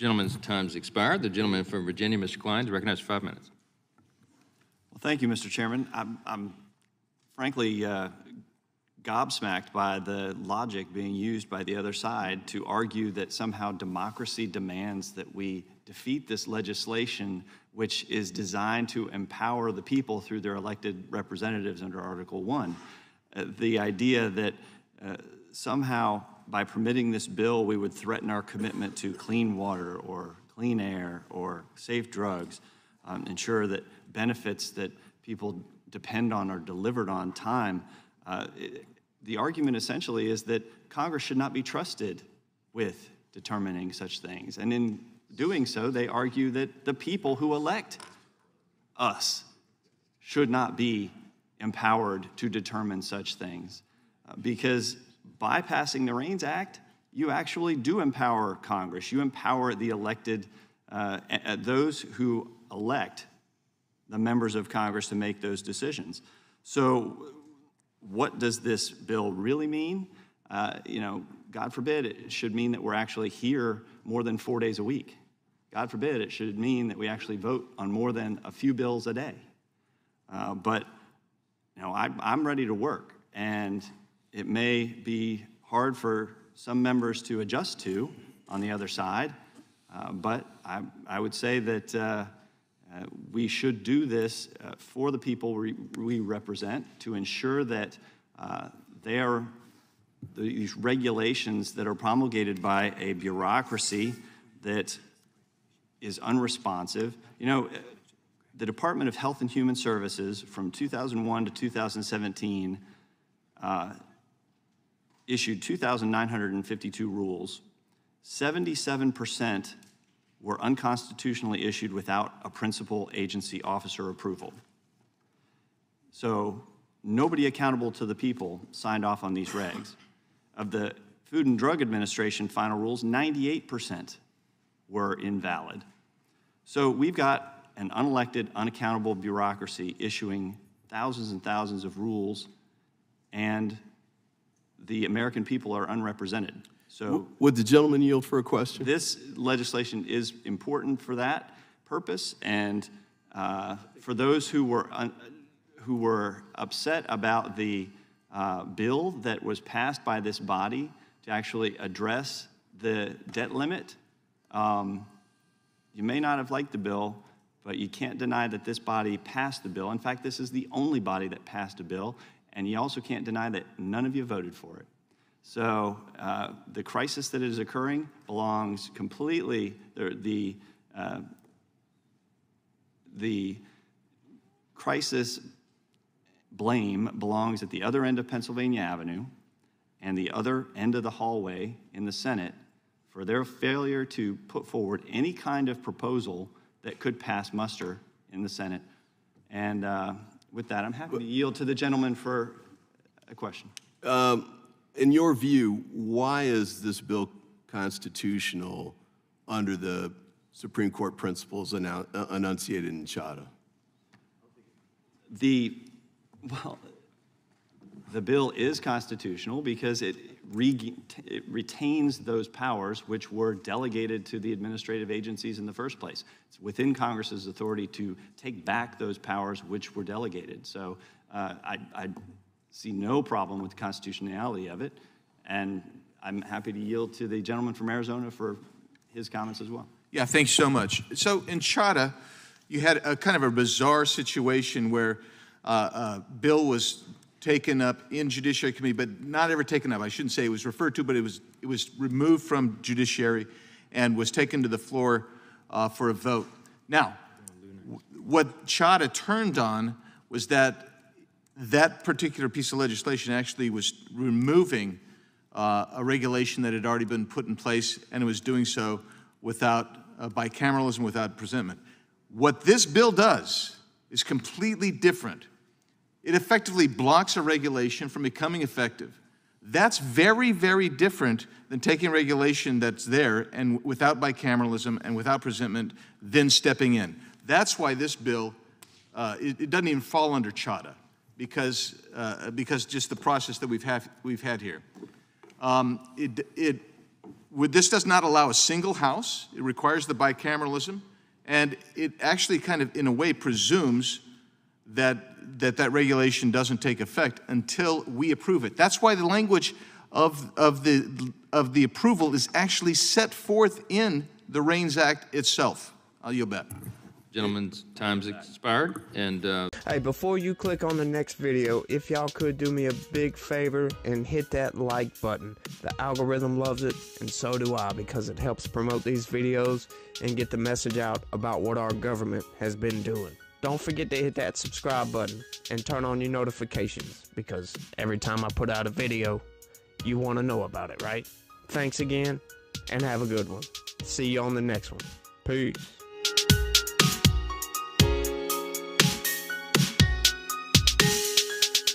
Gentleman's time's expired. The gentleman from Virginia, Mr. Klein, is recognized for 5 minutes. Well, thank you, Mr. Chairman. I'm frankly gobsmacked by the logic being used by the other side to argue that somehow democracy demands that we defeat this legislation, which is designed to empower the people through their elected representatives under Article 1. The idea that somehow by permitting this bill, we would threaten our commitment to clean water or clean air or safe drugs, ensure that benefits that people depend on are delivered on time. The argument essentially is that Congress should not be trusted with determining such things. And in doing so, they argue that the people who elect us should not be empowered to determine such things. Because by passing the REINS Act, you actually do empower Congress. You empower the elected, those who elect the members of Congress to make those decisions. So what does this bill really mean? God forbid it should mean that we're actually here more than 4 days a week. God forbid it should mean that we actually vote on more than a few bills a day. But I'm ready to work, and it may be hard for some members to adjust to on the other side, but I would say that we should do this for the people we represent to ensure that these regulations that are promulgated by a bureaucracy that is unresponsive. The Department of Health and Human Services from 2001 to 2017 issued 2,952 rules. 77% were unconstitutionally issued without a principal agency officer approval. So nobody accountable to the people signed off on these regs. Of the Food and Drug Administration final rules, 98% were invalid. So we've got an unelected, unaccountable bureaucracy issuing thousands and thousands of rules, and the American people are unrepresented. So would the gentleman yield for a question? This legislation is important for that purpose, and for those who were upset about the bill that was passed by this body to actually address the debt limit, you may not have liked the bill, but you can't deny that this body passed the bill. In fact, this is the only body that passed a bill, and you also can't deny that none of you voted for it. So the crisis that is occurring belongs completely, the crisis blame belongs at the other end of Pennsylvania Avenue and the other end of the hallway in the Senate for their failure to put forward any kind of proposal that could pass muster in the Senate. And with that, I'm happy to yield to the gentleman for a question. In your view, why is this bill constitutional under the Supreme Court principles enunciated in Chadha? The bill is constitutional because it retains those powers which were delegated to the administrative agencies in the first place. It's within Congress's authority to take back those powers which were delegated. So I see no problem with the constitutionality of it, and I'm happy to yield to the gentleman from Arizona for his comments as well. Yeah, thanks so much. So in Chadha, you had a kind of a bizarre situation where a bill was taken up in Judiciary Committee, but not ever taken up. I shouldn't say it was referred to, but it was removed from Judiciary and was taken to the floor for a vote. Now, what Chadha turned on was that particular piece of legislation actually was removing a regulation that had already been put in place, and it was doing so without bicameralism, without presentment. What this bill does is completely different. It effectively blocks a regulation from becoming effective. That's very, very different than taking regulation that's there and without bicameralism and without presentment, then stepping in. That's why this bill, it doesn't even fall under Chadha, because just the process that we've had here. this does not allow a single house. It requires the bicameralism, and it actually kind of, in a way, presumes that regulation doesn't take effect until we approve it. That's why the language of the approval is actually set forth in the REINS Act itself. I'll yield back. Gentlemen's time's expired, and Hey, before you click on the next video, if y'all could do me a big favor and hit that like button. The algorithm loves it, and so do I, because it helps promote these videos and get the message out about what our government has been doing. Don't forget to hit that subscribe button and turn on your notifications, because every time I put out a video, you want to know about it, right? Thanks again, and have a good one. See you on the next one. Peace.